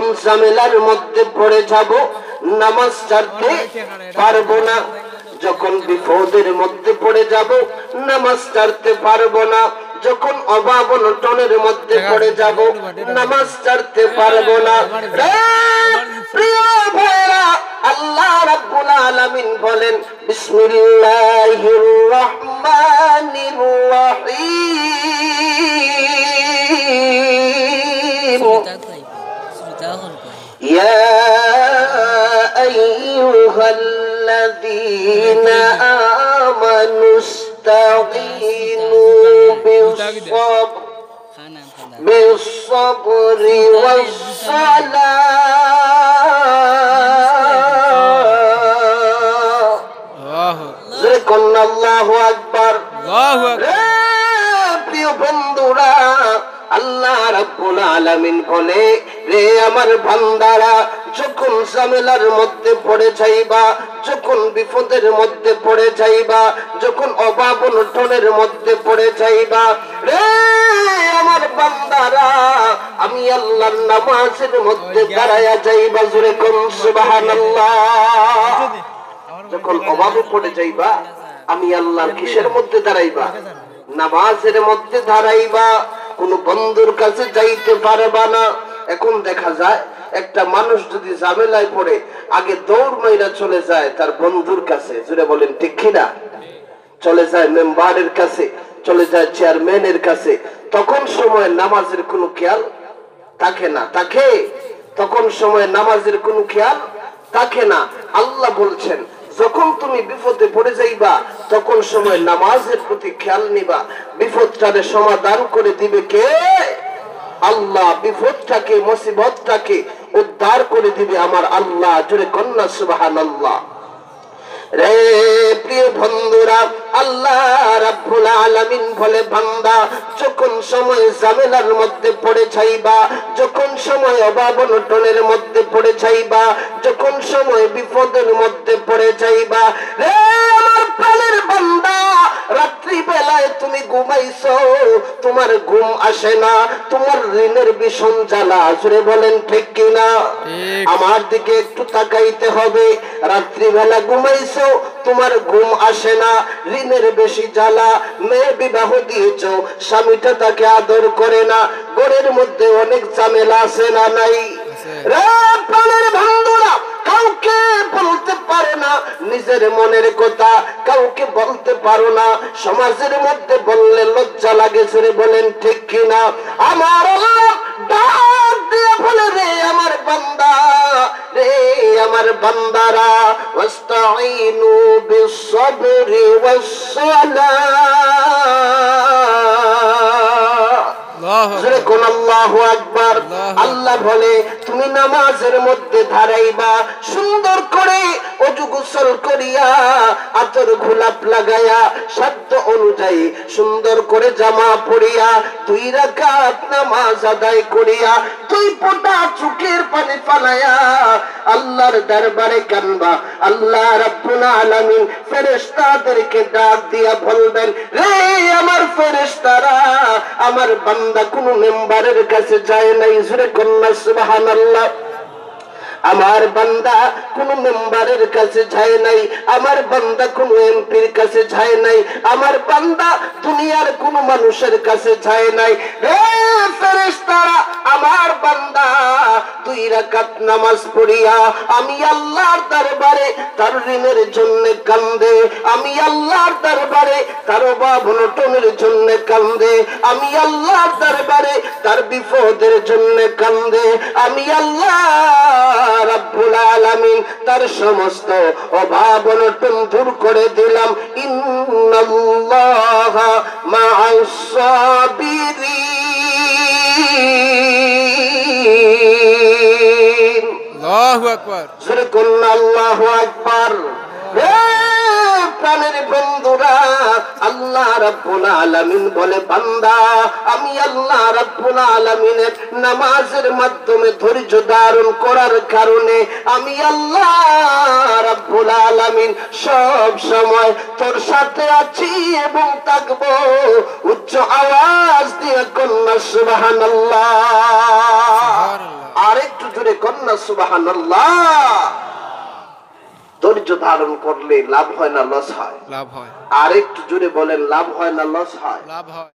যখন ঝামেলার মধ্যে পড়ে যাব নামাজ ছাড়তে পারবো না, যখন বিপদের মধ্যে পড়ে যাব নামাজ ছাড়তে পারবো না, যখন অভাব অনটনের মধ্যে পড়ে যাব নামাজ ছাড়তে পারবো না। প্রিয় ভাইরা, আল্লাহ রাব্বুল আলামিন বলেন বিসমিল্লাহির রহমানির রহিম, ইয়া আইয়ুহাল্লাযীনা আমানুস্তাঈনু বিস-সাবরি ওয়াস-সালাহ। আল্লাহু আকবার। প্রিয় বন্ধুরা, আল্লাহ রাব্বুল আলামিন বলে, রে আমার বান্দারা, যখন ঝামেলার মধ্যে পড়ে যাইবা, যখন বিপদের মধ্যে পড়ে যাইবা, যখন অভাব অনটনের মধ্যে পড়ে যাইবা, রে আমার বান্দারা, আমি আল্লাহর নামাজের মধ্যে দাঁড়ায়া যাইবা। জোরে কোন সুবহানাল্লাহ। যখন অভাবে পড়ে যাইবা, আমি আল্লাহর কিসের মধ্যে দাঁড়াইবা? নামাজের মধ্যে দাঁড়াইবা। কোন বন্ধুর কাছে যাইতে পারবা না। এখন দেখা যায় একটা মানুষ যদি ঝামেলায় পড়ে আগে দৌড় মাইরা চলে যায় তার বন্ধুর কাছে। জুড়ে বলেন ঠিক কিনা? চলে যায় মেম্বারের কাছে, চলে যায় চেয়ারম্যানের কাছে। তখন সময় নামাজের কোনো খেয়াল থাকে না। তাকে তখন সময় নামাজের কোনো খেয়াল থাকে না। আল্লাহ বলছেন, যখন তুমি বিপদে পড়ে যাইবা তখন সময় নামাজের প্রতি খেয়াল নিবা। বিপদটারে সমাধান করে দিবে কে? আল্লাহ। বিপদটাকে, মুসিবতটাকে উদ্ধার করে দিবে আমার আল্লাহ। জোরে কন্যা সুবহানাল্লাহ। রে প্রিয় বন্ধুরা, আল্লাহ রাব্বুল আলামিন বলে, বান্দা যখন সময় ঝামেলার মধ্যে পড়ে যাইবা, যখন সময় অভাব অনটনের মধ্যে পড়ে যাইবা, যখন সময় বিপদের মধ্যে পড়ে যাইবা, রে আমার প্রাণের বান্দা, রাত্রি বেলায় তুমি ঘুমাইছো, তোমার ঘুম আসে না, তোমার ঋণের ভীষণ জ্বালা। জোরে বলেন ঠিক কিনা? আমার দিকে একটু তাকাইতে হবে। রাত্রি বেলা ঘুমাইছো, তোমার ঘুম আসে না, ঋণের বেশি জ্বালা, মেয়ে বিবাহ দিয়েছ, স্বামীটা তাকে আদর করে না, ঘরের মধ্যে অনেক ঝামেলা আছে না নাই? প্রাণের বন্ধুরা, কাউকে বলতে পারো না নিজের মনের কথা, কাউকে বলতে পারো না, সমাজের মধ্যে বললে লজ্জা লাগে। জোরে বলেন ঠিক কিনা? আমার আল্লাহ ডাক দিয়ে বলে, রে আমার বান্দা, রে আমার বান্দারা, ওয়াস্তাঈনু বিস-সাবরি ওয়াস-সালাহ। জোরে কোন আল্লাহু আকবার। আল্লাহ বলে, তুমি নামাজের মধ্যে দাঁড়াইবা, সুন্দর করে ওযু গোসল করিয়া, আতর গোলাপ লাগায়া, সাধ্য অনুযায়ী সুন্দর করে জামা পরিয়া, 2 রাকাত নামাজ আদায় করিয়া, 2 ফোঁটা চোখের পানি ফালাইয়া আল্লাহর দরবারে কানবা। আল্লাহ রাব্বুল আলামিন ফেরেশতাদেরকে ডাক দিয়া বলবেন, রে আমার ফেরেশতারা, আমার বান্দা কোন মেম্বারের কাছে যায় নাই। জোরে কন্যা সুবহানাল্লাহ। আমার বান্দা কোন মেম্বারের কাছে যায় নাই, আমার বান্দা কোন এমপির কাছে যায় নাই, আমার বান্দা দুনিয়ার কোন মানুষের কাছে যায় নাই। হে ফেরেশতারা, আমার বান্দা 2 রাকাত নামাজ পড়িয়া আমি আল্লাহর দরবারে তার ঋণের জন্য কান্দে, আমি আল্লাহর দরবারে তার অভাব অনটনের জন্য কান্দে, আমি আল্লাহর দরবারে তার বিপদের জন্য কান্দে, আমি আল্লাহ রাব্বুল আলামিন তার সমস্ত অভাব অনটন দূর করে দিলাম। ইন্নাল্লাহা মা'আস সাবিরিন। আল্লাহু আকবার। জোরে বলুন আল্লাহু আকবার। প্রাণের বন্ধুরা, আল্লাহ রাব্বুল আলামিন বলে, বান্দা আমি আল্লাহ রাব্বুল আলামিনের নামাজের মাধ্যমে ধৈর্য ধারণ করার কারণে আমি আল্লাহ রাব্বুল আলামিন সব সময় তোর সাথে আছি এবং থাকবো। উচ্চ আওয়াজ দিয়ে কন্যা সুবহানাল্লাহ। আরেকটু জোরে কন্যা সুবহানাল্লাহ। ধৈর্য ধারণ করলে লাভ হয় না লস হয়? লাভ হয়। আরেকটু জোরে বলেন, লাভ হয় না লস হয়? লাভ হয়।